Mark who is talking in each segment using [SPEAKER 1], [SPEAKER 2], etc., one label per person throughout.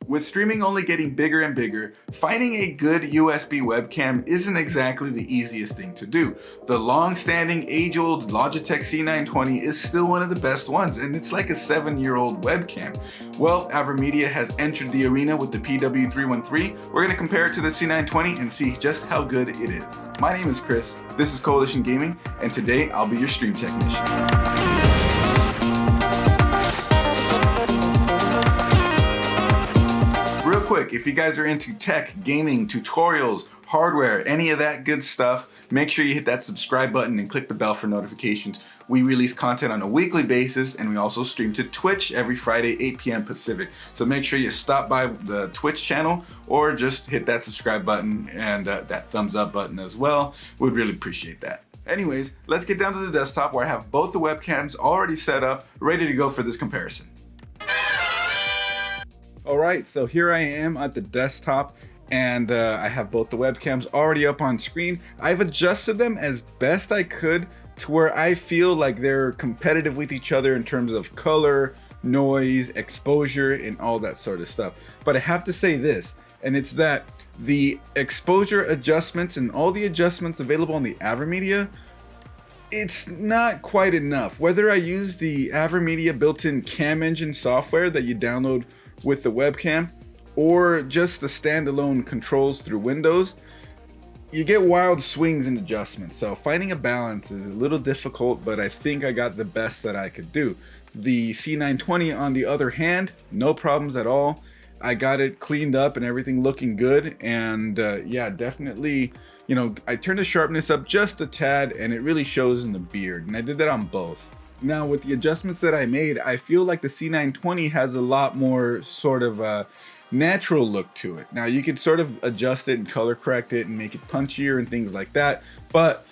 [SPEAKER 1] With streaming only getting bigger and bigger, finding a good USB webcam isn't exactly the easiest thing to do. The long-standing, age-old Logitech C920 is still one of the best ones, and it's like a 7-year-old webcam. Well, Avermedia has entered the arena with the PW313. We're going to compare it to the C920 and see just how good it is. My name is Chris, this is Coalition Gaming, and today I'll be your stream technician. Real quick, if you guys are into tech, gaming, tutorials, hardware, any of that good stuff, make sure you hit that subscribe button and click the bell for notifications. We release content on a weekly basis, and we also stream to Twitch every Friday, 8 p.m. Pacific. So make sure you stop by the Twitch channel or just hit that subscribe button and that thumbs up button as well. We'd really appreciate that. Anyways, let's get down to the desktop where I have both the webcams already set up, ready to go for this comparison. All right, so here I am at the desktop, and I have both the webcams already up on screen. I've adjusted them as best I could to where I feel like they're competitive with each other in terms of color, noise, exposure, and all that sort of stuff. But I have to say this, and it's that the exposure adjustments and all the adjustments available on the Avermedia, it's not quite enough. Whether I use the Avermedia built-in cam engine software that you download with the webcam or just the standalone controls through Windows, you get wild swings and adjustments. So finding a balance is a little difficult, but I think I got the best that I could do. The C920 on the other hand, no problems at all. I got it cleaned up and everything looking good, and yeah, definitely, you know, I turned the sharpness up just a tad and it really shows in the beard, and I did that on both. Now with the adjustments that I made, I feel like the C920 has a lot more sort of a natural look to it. Now you could sort of adjust it and color correct it and make it punchier and things like that, but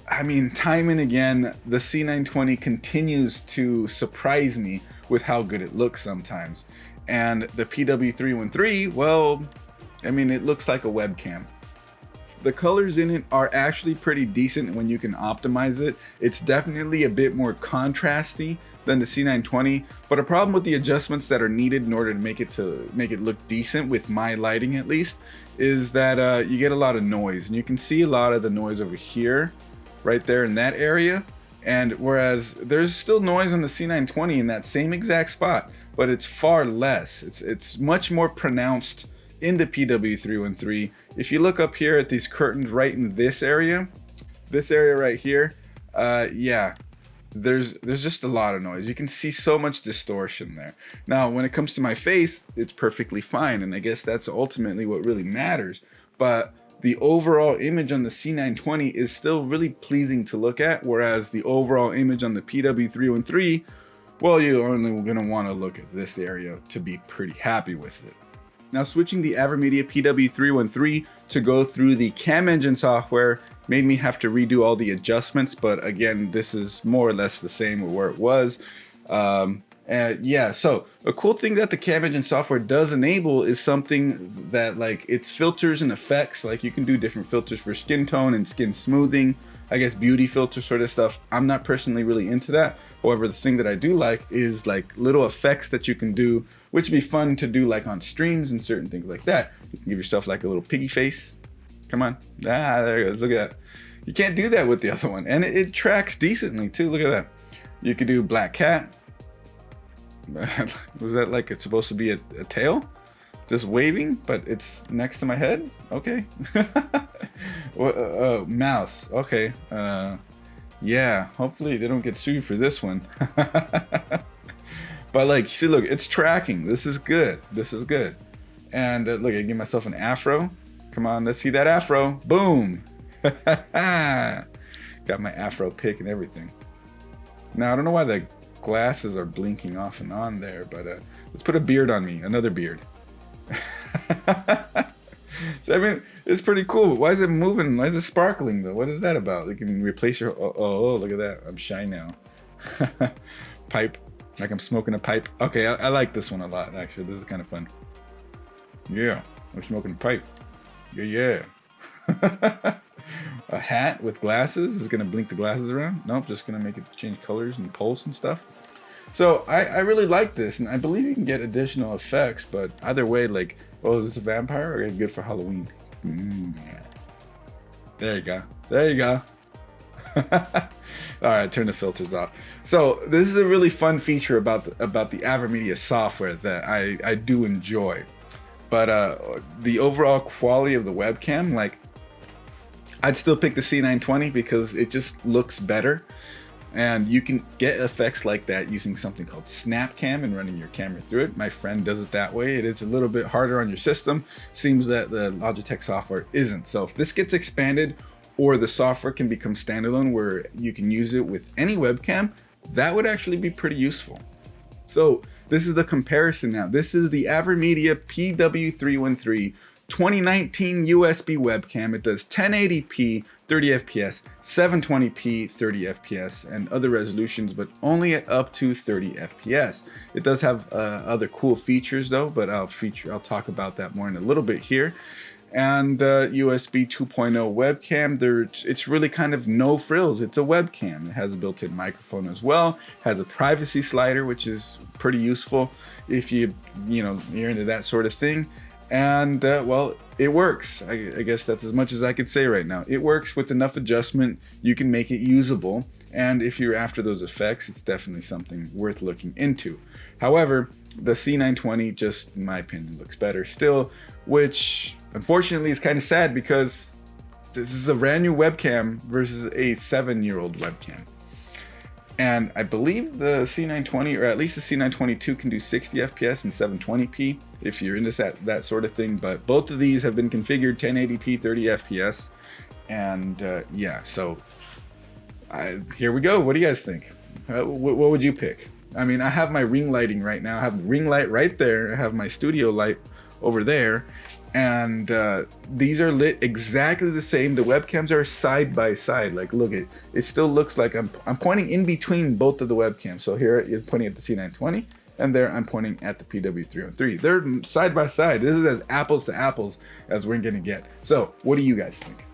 [SPEAKER 1] I mean, time and again, the C920 continues to surprise me with how good it looks sometimes. And the PW313, well, I mean, it looks like a webcam. The colors in it are actually pretty decent when you can optimize it. It's definitely a bit more contrasty than the C920, but a problem with the adjustments that are needed in order to make it look decent, with my lighting at least, is that you get a lot of noise, and you can see a lot of the noise over here, right there in that area. And whereas there's still noise on the C920 in that same exact spot, but it's far less. It's much more pronounced in the PW313. If you look up here at these curtains right in this area right here, yeah, there's just a lot of noise. You can see so much distortion there. Now, when it comes to my face, it's perfectly fine, and I guess that's ultimately what really matters. But the overall image on the C920 is still really pleasing to look at, whereas the overall image on the PW313, well, you're only gonna wanna look at this area to be pretty happy with it. Now, switching the Avermedia PW313 to go through the cam engine software made me have to redo all the adjustments, but again, this is more or less the same where it was. Yeah, so a cool thing that the cam engine software does enable is something that, like, it's filters and effects. Like, you can do different filters for skin tone and skin smoothing, I guess beauty filter sort of stuff. I'm not personally really into that. However, the thing that I do like is like little effects that you can do, which would be fun to do like on streams and certain things like that. You can give yourself like a little piggy face. Come on. Ah, there it goes. Look at that. You can't do that with the other one. And it tracks decently too. Look at that. You could do black cat. Was that like it's supposed to be a tail? Just waving, but it's next to my head? Okay. Mouse. Okay. Yeah, hopefully they don't get sued for this one. But like, see, look, it's tracking. This is good. This is good. And look, I give myself an afro. Come on, let's see that afro. Boom. Got my afro pick and everything. Now, I don't know why the glasses are blinking off and on there, but let's put a beard on me. Another beard. So, I mean, it's pretty cool. Why is it moving? Why is it sparkling though? What is that about? You can replace your, oh, look at that. I'm shy now. Pipe, like I'm smoking a pipe. Okay, I like this one a lot, actually. This is kind of fun. Yeah, I'm smoking a pipe. Yeah. A hat with glasses is gonna blink the glasses around. Nope, just gonna make it change colors and pulse and stuff. So I really like this, and I believe you can get additional effects, but either way, like, oh, is this a vampire or good for Halloween? Yeah. There you go. There you go. All right, turn the filters off. So this is a really fun feature about the Avermedia software that I do enjoy. But the overall quality of the webcam, like, I'd still pick the C920 because it just looks better. And you can get effects like that using something called SnapCam and running your camera through it. My friend does it that way. It is a little bit harder on your system. Seems that the Logitech software isn't. So if this gets expanded, or the software can become standalone where you can use it with any webcam, that would actually be pretty useful. So this is the comparison now. This is the Avermedia PW313 2019 USB webcam. It does 1080p 30 FPS, 720p 30 FPS, and other resolutions, but only at up to 30 FPS. It does have other cool features though, but I'll talk about that more in a little bit here. And USB 2.0 webcam, it's really kind of no frills. It's a webcam. It has a built-in microphone as well. Has a privacy slider, which is pretty useful if you're into that sort of thing. And well, it works. I guess that's as much as I could say right now. It works with enough adjustment. You can make it usable. And if you're after those effects, it's definitely something worth looking into. However, the C920, just in my opinion, looks better still, which unfortunately is kind of sad because this is a brand new webcam versus a 7-year-old webcam. And I believe the C920, or at least the C922, can do 60 FPS and 720p if you're into that sort of thing. But both of these have been configured 1080p 30 FPS. And yeah, so here we go. What do you guys think? What would you pick? I mean, I have my ring lighting right now. I have the ring light right there. I have my studio light over there. And these are lit exactly the same. The webcams are side by side. Like, look, it still looks like I'm pointing in between both of the webcams. So here you're pointing at the C920, and there I'm pointing at the PW313. They're side by side. This is as apples to apples as we're gonna get. So what do you guys think?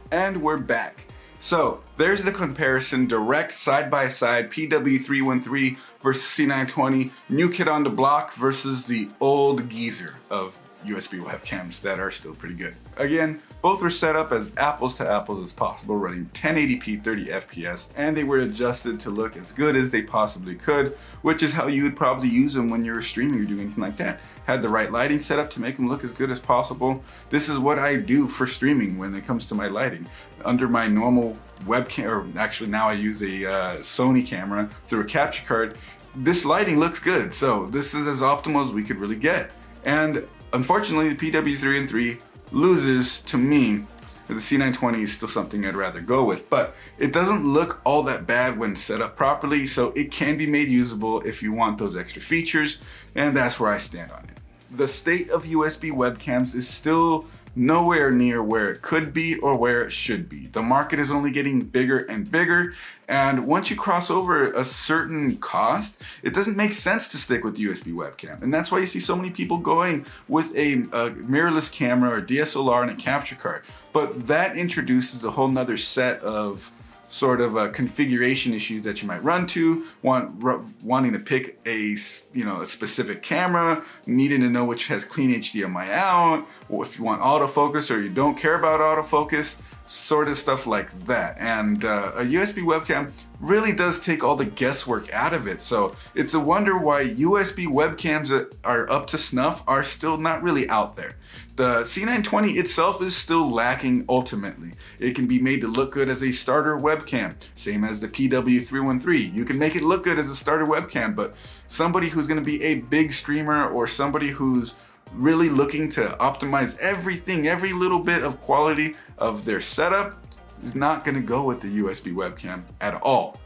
[SPEAKER 1] And we're back. So there's the comparison, direct side-by-side PW313 versus C920, new kid on the block versus the old geezer of USB webcams that are still pretty good. Again, both were set up as apples to apples as possible, running 1080p 30 FPS, and they were adjusted to look as good as they possibly could, which is how you would probably use them when you're streaming or doing anything like that. Had the right lighting set up to make them look as good as possible. This is what I do for streaming when it comes to my lighting. Under my normal webcam, or actually now I use a Sony camera through a capture card, this lighting looks good. So this is as optimal as we could really get. And unfortunately, the PW313 loses to me. The C920 is still something I'd rather go with, but it doesn't look all that bad when set up properly, so it can be made usable if you want those extra features, and that's where I stand on it. The state of USB webcams is still nowhere near where it could be or where it should be. The market is only getting bigger and bigger, and once you cross over a certain cost, it doesn't make sense to stick with USB webcam. And that's why you see so many people going with a mirrorless camera or DSLR and a capture card. But that introduces a whole nother set of sort of configuration issues that you might run to, wanting to pick a specific camera, needing to know which has clean HDMI out, or if you want autofocus or you don't care about autofocus, sort of stuff like that. And a USB webcam really does take all the guesswork out of it. So it's a wonder why USB webcams that are up to snuff are still not really out there. The C920 itself is still lacking ultimately. It can be made to look good as a starter webcam, same as the PW313. You can make it look good as a starter webcam, but somebody who's gonna be a big streamer or somebody who's really looking to optimize everything, every little bit of quality of their setup, is not gonna go with the USB webcam at all.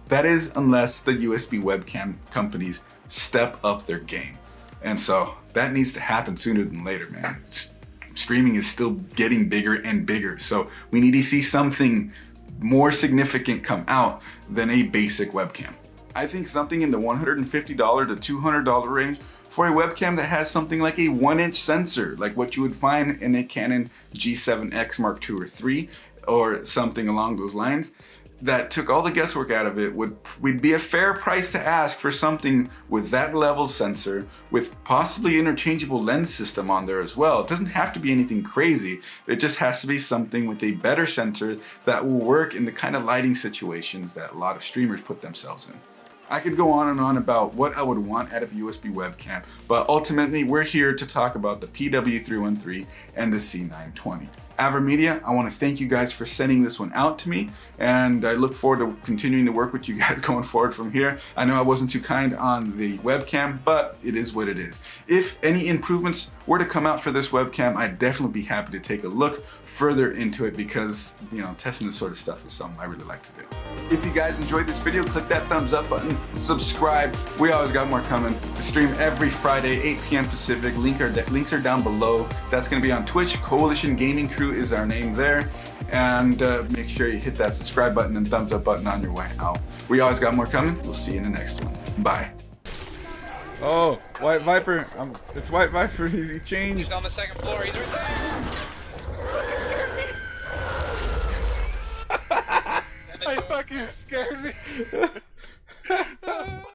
[SPEAKER 1] That is, unless the USB webcam companies step up their game. And so that needs to happen sooner than later, man. Streaming is still getting bigger and bigger. So we need to see something more significant come out than a basic webcam. I think something in the $150 to $200 range for a webcam that has something like a 1-inch sensor, like what you would find in a Canon G7X Mark II or III, or something along those lines. that took all the guesswork out of it would be a fair price to ask for something with that level sensor, with possibly interchangeable lens system on there as well. It doesn't have to be anything crazy. It just has to be something with a better sensor that will work in the kind of lighting situations that a lot of streamers put themselves in. I could go on and on about what I would want out of a USB webcam, but ultimately we're here to talk about the PW313 and the C920. Avermedia, I want to thank you guys for sending this one out to me, and I look forward to continuing to work with you guys going forward from here. I know I wasn't too kind on the webcam, but it is what it is. If any improvements were to come out for this webcam, I'd definitely be happy to take a look further into it because, you know, testing this sort of stuff is something I really like to do. If you guys enjoyed this video, click that thumbs up button, subscribe. We always got more coming. We stream every Friday, 8 p.m. Pacific. Links are down below. That's going to be on Twitch. Coalition Gaming Crew is our name there. And make sure you hit that subscribe button and thumbs up button on your way out. We always got more coming. We'll see you in the next one. Bye. Oh, White Viper. It's White Viper. He changed.
[SPEAKER 2] He's on the second floor. He's right there.
[SPEAKER 3] I fucking scared me.